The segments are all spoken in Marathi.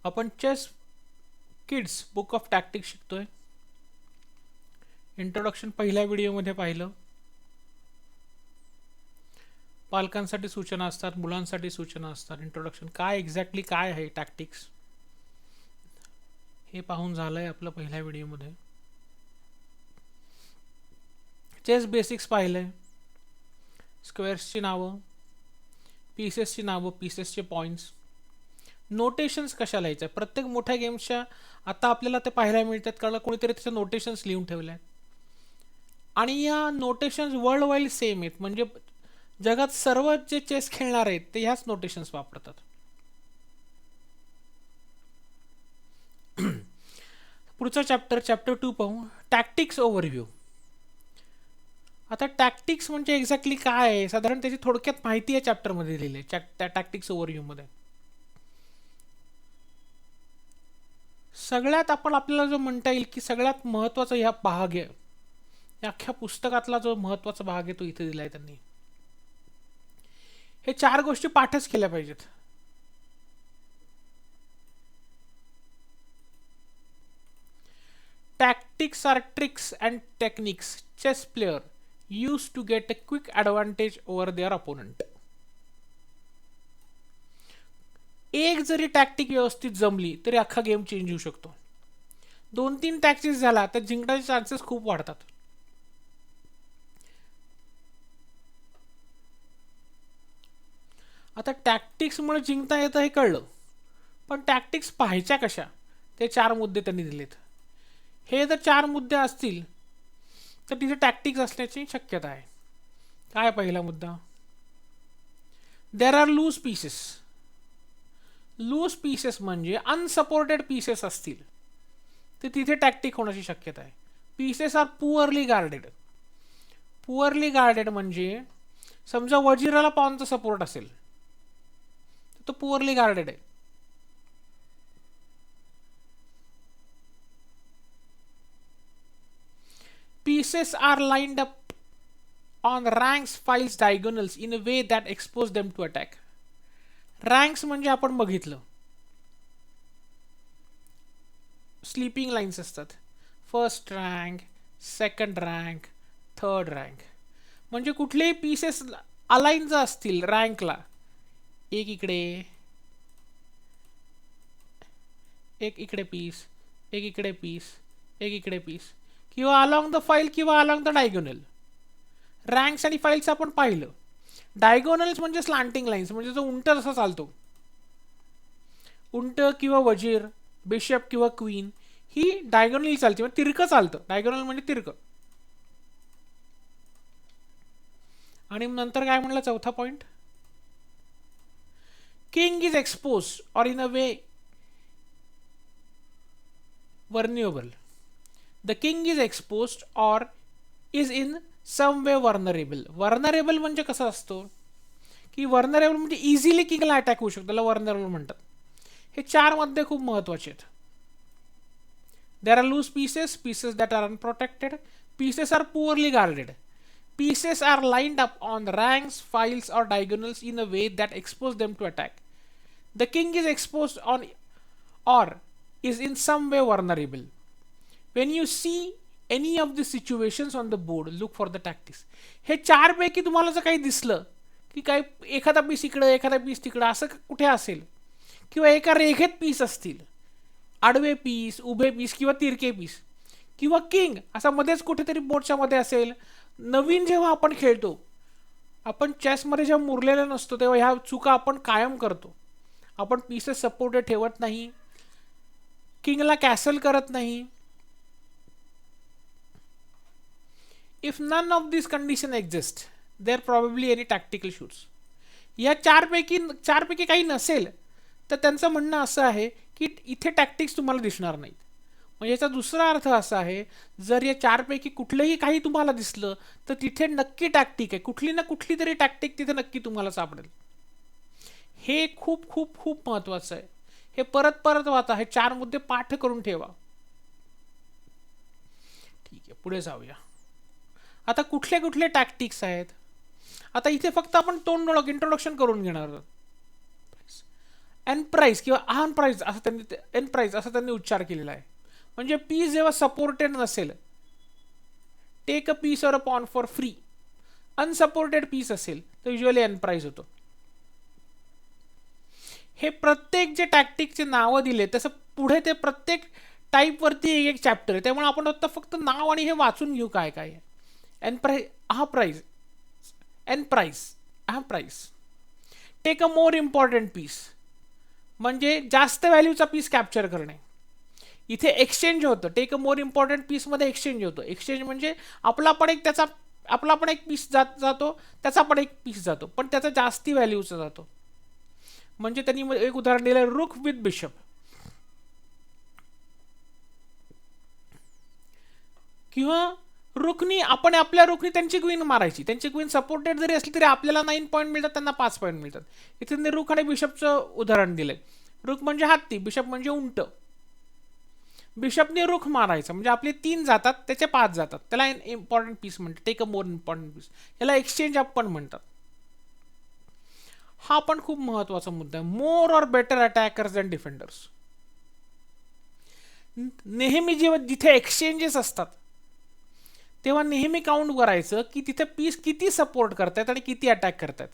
आपण chess kids book of tactics शिकतोय. इंट्रोडक्शन पहिल्या व्हिडिओमध्ये पाहिलं. पालकांसाठी सूचना असतात, मुलांसाठी सूचना असतात. इंट्रोडक्शन काय एक्झॅक्टली काय आहे टॅक्टिक्स हे पाहून झालंय आपलं पहिल्या व्हिडिओमध्ये. चेस बेसिक्स पाहिलंय, स्क्वेअर्सची नावं, पीसेसची नावं, पीसेसचे पॉईंट्स, नोटेशन्स कशा लिहायच्या. प्रत्येक मोठ्या गेम्सच्या आता आपल्याला ते पाहायला मिळतात, कारण कोणीतरी त्याच्या नोटेशन्स लिहून ठेवल्या आहेत आणि या नोटेशन्स वर्ल्ड वाईड सेम आहेत. म्हणजे जगात सर्व जे चेस खेळणार आहेत ते ह्याच नोटेशन्स वापरतात. पुढचा चॅप्टर 2 पाहू, टॅक्टिक्स ओव्हरव्ह्यू. आता टॅक्टिक्स म्हणजे एक्झॅक्टली काय आहे, साधारण त्याची थोडक्यात माहिती या चॅप्टरमध्ये दिली आहे, त्या टॅक्टिक्स ओव्हरव्ह्यू मध्ये. सगळ्यात आपल्याला जो म्हणता येईल की सगळ्यात महत्त्वाचा ह्या भाग आहे, या अख्ख्या पुस्तकातला जो महत्त्वाचा भाग आहे तो इथे दिलाय त्यांनी. हे 4 गोष्टी पाठच केल्या पाहिजेत. Tactics are tricks and techniques chess player use to get a quick advantage over their opponent. एक जरी टॅक्टिक व्यवस्थित जमली तरी अख्खा गेम चेंज होऊ शकतो. 2-3 टॅक्टिक्स झाला तर जिंकण्याचे चान्सेस खूप वाढतात. आता टॅक्टिक्समुळे जिंकता येतं हे कळलं, पण टॅक्टिक्स पाहायच्या कशा ते 4 मुद्दे त्यांनी दिलेत. हे जर 4 मुद्दे असतील तर तिथे टॅक्टिक्स असण्याची शक्यता आहे. काय पहिला मुद्दा, there are loose pieces. Loose pieces म्हणजे अनसपोर्टेड पीसेस असतील तर तिथे टॅक्टिक होण्याची शक्यता आहे. Pieces are poorly guarded. Poorly guarded म्हणजे समजा वजिराला पॉनचा सपोर्ट असेल तर तो पुअरली गार्डेड आहे. Pieces are lined up on ranks, files, diagonals in a way that expose them to attack. Ranks म्हणजे आपण बघितलं, स्लीपिंग लाईन्स असतात. First rank, second rank, third rank. म्हणजे कुठलेही पीसेस अलाइन जर असतील रँकला, एक इकडे, एक इकडे पीस, एक इकडे पीस, एक इकडे पीस, किंवा अलॉंग द फाईल किंवा अलॉंग द डायगोनल. रँक्स आणि फाईल्स आपण पाहिलं. डायगोनल्स म्हणजे स्लांटिंग लाईन्स, म्हणजे जो उंट जसा चालतो, उंट किंवा वजीर, बिशप किंवा क्वीन, ही डायगोनली चालते, म्हणजे तिरकं चालतं. डायगोनल म्हणजे तिरकं. आणि नंतर काय म्हणलं चौथा point, king is expose or in a way vulnerable. The king is exposed or is in some way vulnerable. Vulnerable म्हणजे कसं असतो की vulnerable म्हणजे इझिली किंगला अटॅक होऊ शकतो, त्याला vulnerable म्हणतात. हे 4 मध्ये खूप महत्वाचे आहेत. There are loose pieces, pieces that are unprotected, pieces are poorly guarded, pieces are lined up on ranks, files or diagonals in a way that expose them to attack. The king is exposed on or is in some way vulnerable. When you see any of the situations on the board, look for the tactics. हे 4 पैकी तुम्हाला जर काही दिसलं की काही एखादा पीस इकडं एखादा पीस तिकडं असं कुठे असेल, किंवा एका रेघेत पीस असतील, आडवे पीस, उभे पीस किंवा तिरके पीस, किंवा किंग असा मध्येच कुठेतरी बोर्डच्या मध्ये असेल. नवीन जेव्हा आपण खेळतो, आपण चेसमध्ये जेव्हा मुरलेलं नसतो तेव्हा ह्या चुका आपण कायम करतो. आपण पीसेस सपोर्टेड ठेवत नाही, किंगला कॅसल करत नाही. If none of these conditions exist, there probably any tactical shoots. या 4 पैकी काही नसेल तर त्यांचं म्हणणं असं आहे की इथे टॅक्टिक्स तुम्हाला दिसणार नाहीत. म्हणजे याचा दुसरा अर्थ असा आहे, जर या 4 पैकी कुठलंही काही तुम्हाला दिसलं तर तिथे नक्की टॅक्टिक आहे, कुठली ना कुठली तरी टॅक्टिक तिथे नक्की तुम्हाला सापडेल. हे खूप खूप खूप महत्वाचं आहे. हे परत परत वाचा, हे 4 मुद्दे पाठ करून ठेवा. ठीक आहे, पुढे जाऊया. आता कुठले कुठले टॅक्टिक्स आहेत. आता इथे फक्त आपण तोंड इंट्रोडक्शन करून घेणार आहोत. एनप्राइज किंवा अनप्राइज असं त्यांनी एनप्राइज असं त्यांनी उच्चार केलेला आहे. म्हणजे पीस जेव्हा सपोर्टेड नसेल, take a piece or a pawn for free, unsupported piece असेल तर युजली एनप्राइज होतो. हे प्रत्येक जे टॅक्टिकचे नावं दिले तसं पुढे ते प्रत्येक टाईपवरती एक एक चॅप्टर आहे, त्यामुळे आपण आता फक्त नाव आणि हे वाचून घेऊ काय काय आहे. एनप्राइज, हा प्राइज, एनप्राइज, हा prise. Take a more important piece म्हणजे जास्त व्हॅल्यूचा पीस कॅप्चर करणे. इथे एक्सचेंज होतं, टेक अ मोर इम्पॉर्टंट पीसमध्ये एक्सचेंज होतं. एक्सचेंज म्हणजे आपला पण एक त्याचा आपला पण एक पीस जातो, त्याचा पण एक पीस जातो, पण त्याचा जास्ती व्हॅल्यूचा जातो. म्हणजे त्यांनी एक उदाहरण दिलं, रुक विथ बिशप. किंवा रुकनी, आपण आपल्या रुकनी त्यांची क्वीन मारायची, त्यांची क्वीन सपोर्टेड जरी असली तरी आपल्याला 9 पॉईंट मिळतात, त्यांना 5 पॉईंट मिळतात. इथे त्यांनी रुक आणि बिशपचं उदाहरण दिलंय. रुक म्हणजे हत्ती, बिशप म्हणजे उंट. बिशपने रुख मारायचं म्हणजे आपले 3 जातात, त्याचे 5 जातात, त्याला इम्पॉर्टंट पीस म्हणतात. Take a more important piece, याला एक्सचेंज अप पण म्हणतात. हा पण खूप महत्वाचा मुद्दा आहे. More or better attackers and defenders. नेहमी जेव्हा जिथे एक्सचेंजेस असतात तेव्हा नेहमी काउंट करायचं की तिथे पीस किती सपोर्ट करतायत आणि किती अटॅक करतायत.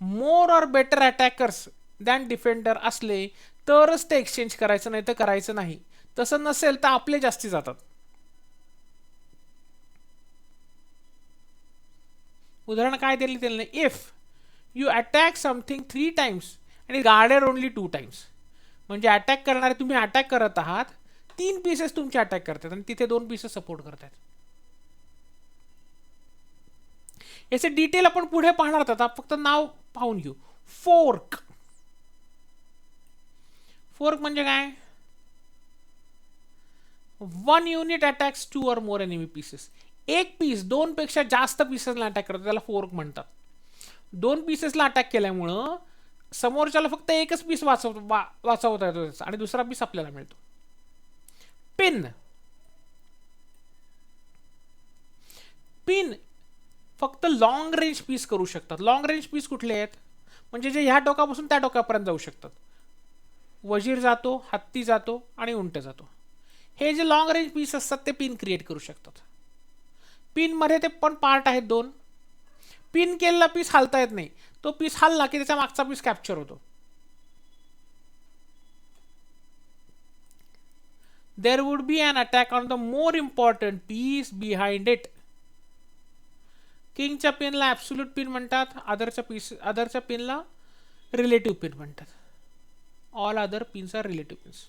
More or better attackers than defender असले तरच ते एक्सचेंज करायचं, नाही तर करायचं नाही. तसं नसेल तर आपले जास्ती जातात. उदाहरण काय दिले त्याने, if you attack something 3 times आणि गार्डेड ओनली 2 टाइम्स. म्हणजे अटॅक करणारे, तुम्ही अटॅक करत आहात, 3 पीसेस तुमचे अटॅक करतात आणि तिथे 2 पीसेस सपोर्ट करतात. याचे डिटेल आपण पुढे पाहणार आहोत, फक्त नाव पाहून घेऊ. फोर्क. फोर्क म्हणजे काय? 1 युनिट अटॅक्स 2 और मोर एनिमी पीसेस. एक पीस 2 पेक्षा जास्त पीसेसला अटॅक करतो, त्याला फोर्क म्हणतात. 2 पीसेसला अटॅक केल्यामुळं समोरच्याला फक्त एकच पीस वाचवता येतो आणि दुसरा पीस आपल्याला मिळतो. पिन. पिन फक्त लॉंग रेंज पीस करू शकतात. लॉंग रेंज पीस कुठले आहेत? म्हणजे जे ह्या टोकापासून त्या टोकापर्यंत जाऊ शकतात. वजीर जातो, हत्ती जातो आणि उंट जातो. हे जे लॉंग रेंज पीस असतात ते पिन क्रिएट करू शकतात. पिन मध्ये ते पण पार्ट आहेत 2. पिन केलेला पीस हालता येत नाही, तो पीस हलला की त्याचा मागचा पीस कॅप्चर होतो. There would be an attack on the more important piece behind it. किंगच्या पिनला ॲब्सोल्यूट पिन म्हणतात, अदरच्या पिनला रिलेटिव्ह पिन म्हणतात. All other pins are relative pins.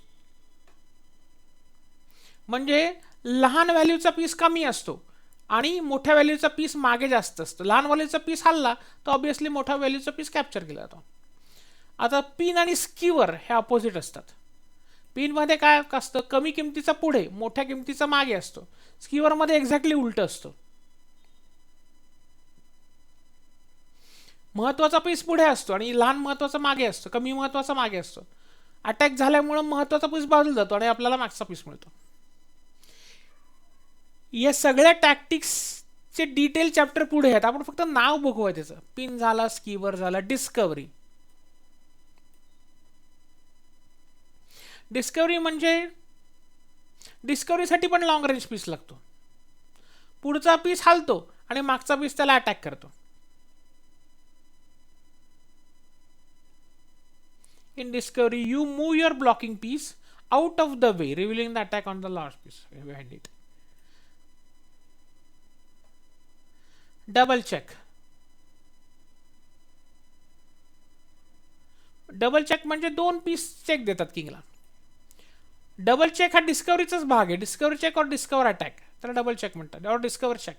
म्हणजे लहान व्हॅल्यूचा पीस कमी असतो आणि मोठ्या व्हॅल्यूचा पीस मागे जास्त असतो. लहान व्हॅल्यूचा पीस हल्ला तर ऑब्विसली मोठ्या व्हॅल्यूचा पीस कॅप्चर केला जातो. आता पिन आणि स्कीवर हे अपोजिट असतात. पिनमध्ये काय असतं, कमी किमतीचा पुढे, मोठ्या किमतीचा मागे असतो. स्कीवरमध्ये एक्झॅक्टली उलट असतो. महत्वाचा पीस पुढे असतो आणि लहान महत्वाचा मागे असतो, कमी महत्वाचा मागे असतो. अटॅक झाल्यामुळे महत्वाचा पीस बाजूला जातो आणि आपल्याला मागचा पीस मिळतो. या सगळ्या टॅक्टिक्सचे डिटेल चॅप्टर पुढे आहेत, आपण फक्त नाव बघूया त्याचं. पिन झाला, स्कीवर झाला, डिस्कवरी. डिस्कवरी म्हणजे डिस्कवरीसाठी पण लॉंग रेंज पीस लागतो. पुढचा पीस हलतो आणि मागचा पीस त्याला अटॅक करतो. In discovery, you move your blocking piece out of the way, revealing the attack on the last piece behind it. Double check. Double check म्हणजे 2 पीस चेक देतात किंगला. डबल चेक हा डिस्कवरीचाच भाग आहे. Discover check or discover attack त्याला डबल चेक म्हणतात, or discover check.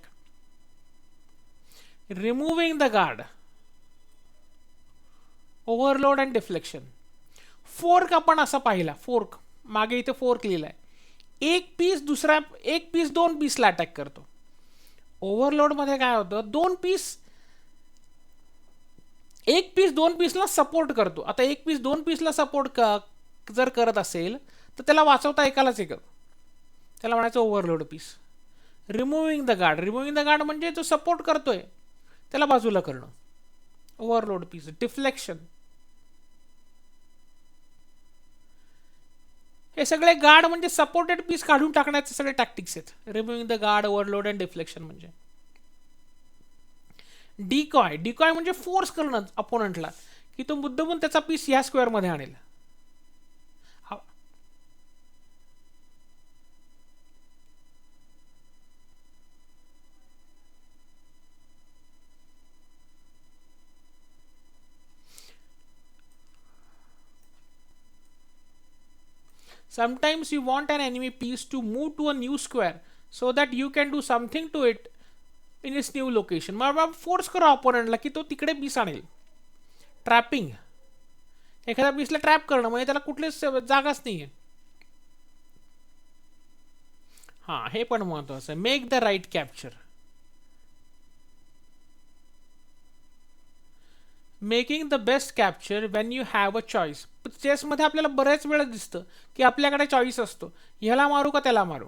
Removing the guard, overload and deflection. Fork आपण असा पाहिला, फोर्क मागे इथे फोर्क लिहिलाय. एक पीस 2 पीसला अटॅक करतो. ओव्हरलोड मध्ये काय होतं, 2 पीस, एक पीस 2 पीसला सपोर्ट करतो. आता एक पीस 2 पीसला सपोर्ट जर करत असेल तर त्याला वाचवता एकालाच एक, त्याला म्हणायचं overload piece. Removing the guard, removing the guard म्हणजे जो सपोर्ट करतोय त्याला बाजूला करणं, ओव्हरलोड पीस. डिफ्लेक्शन, हे सगळे गार्ड म्हणजे सपोर्टेड पीस काढून टाकण्याचे सगळे टॅक्टिक्स आहेत. Removing the guard, overload and deflection. म्हणजे डिकॉय, डिकॉय म्हणजे फोर्स करणं अपोनंटला की तो मुद्दामून त्याचा पीस ह्या स्क्वेअरमध्ये आणेल. Sometimes you want an enemy piece to move to a new square so that you can do something to it in its new location. मग फोर्स करा ऑपोनंटला की तो तिकडे पीस आणेल. ट्रॅपिंग, एखाद्या पीसला ट्रॅप करणं म्हणजे त्याला कुठलीच जागाच नाहीये. हा, हे पण महत्वाचं आहे. Make the right capture. Making the best capture when you have a choice. चेसमध्ये आपल्याला बऱ्याच वेळा दिसतं की आपल्याकडे चॉईस असतो, ह्याला मारू का त्याला मारू.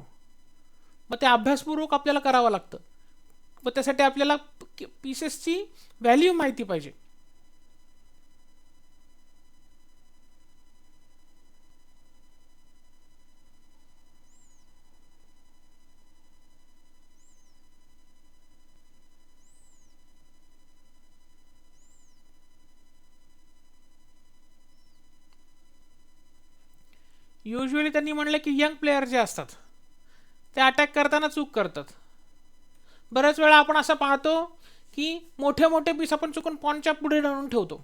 मग ते अभ्यासपूर्वक आपल्याला करावं लागतं. मग त्यासाठी आपल्याला पीसेसची व्हॅल्यू माहिती पाहिजे. युजली त्यांनी म्हणलं की यंग प्लेयर जे असतात ते अटॅक करताना चूक करतात. बऱ्याच वेळा आपण असं पाहतो की मोठे मोठे पीस आपण चुकून पॉनच्या पुढे आणून ठेवतो.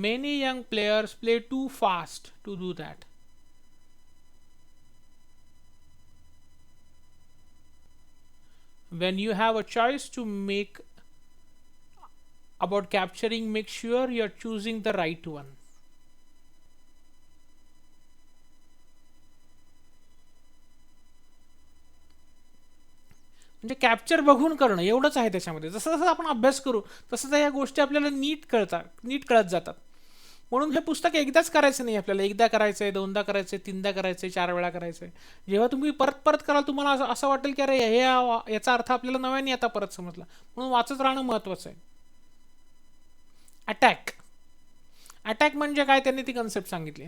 Many young players play too fast to do that. When you have a choice to make about capturing, make sure you're choosing the right one. म्हणजे कॅप्चर बघून करणं एवढंच आहे त्याच्यामध्ये. जसं जसं आपण अभ्यास करू तसं या गोष्टी आपल्याला नीट कळत जातात. म्हणून हे पुस्तक एकदाच करायचं नाही आपल्याला. एकदा करायचंय, दोनदा करायचंय, तीनदा करायचंय, 4 वेळा करायचंय. जेव्हा तुम्ही परत परत कराल तुम्हाला असं वाटेल की अरे हे याचा अर्थ आपल्याला नव्याने आता परत समजला. म्हणून वाचत राहणं महत्वाचं आहे. अटॅक, अटॅक म्हणजे काय त्यांनी ती कन्सेप्ट सांगितली.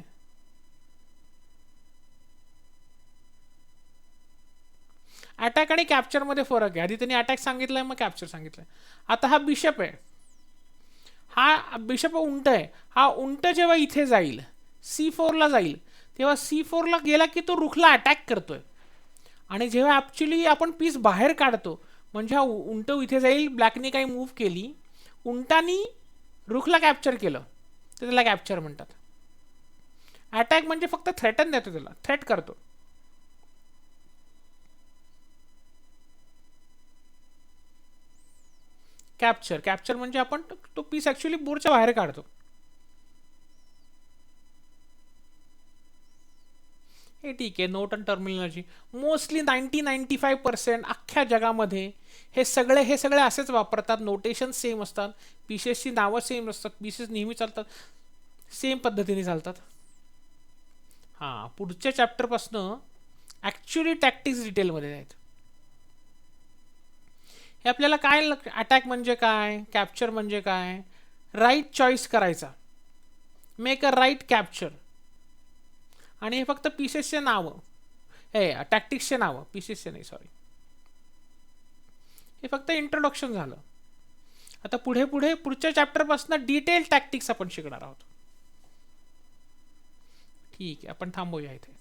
अटॅक आणि कॅप्चर मध्ये फरक आहे. आधी त्यांनी अटॅक सांगितलंय, मग कॅप्चर सांगितलंय. आता हा बिशप आहे, हा बिशप उंट आहे. हा उंट जेव्हा इथे जाईल C4 ला जाईल तेव्हा C4 ला गेला की तो रुखला अटॅक करतोय. आणि जेव्हा ॲक्च्युली आपण पीस बाहेर काढतो म्हणजे हा उंट इथे जाईल, ब्लॅकने काही मूव्ह केली, उंटानी रुखला कॅप्चर केलं तर त्याला कॅप्चर म्हणतात. अटॅक म्हणजे फक्त थ्रेटन देतो, त्याला थ्रेट करतो. कॅप्चर, कॅप्चर म्हणजे आपण तो पीस ॲक्च्युली बोर्डच्या बाहेर काढतो. हे ठीक आहे. नोट अँड टर्मिनॉलॉजी मोस्टली 90-95% अख्ख्या जगामध्ये हे सगळे असेच वापरतात. नोटेशन सेम असतात, पीसेसची नावं सेम असतात, पीसेस नेहमी चालतात, सेम पद्धतीने चालतात. हां, पुढच्या चॅप्टरपासनं ॲक्च्युली टॅक्टिक्स डिटेलमध्ये आहेत. हे आपल्याला काय, अटॅक म्हणजे काय, कॅप्चर म्हणजे काय, राईट चॉईस करायचा, मेक अ राईट कॅप्चर. आणि हे फक्त पीसेसचे नावं, हे टॅक्टिक्सचे नावं, पीसेसचे नाही, सॉरी. हे फक्त इंट्रोडक्शन झालं. आता पुढच्या चॅप्टरपासून डिटेल टॅक्टिक्स आपण शिकणार आहोत. ठीक आहे, आपण थांबूया इथे.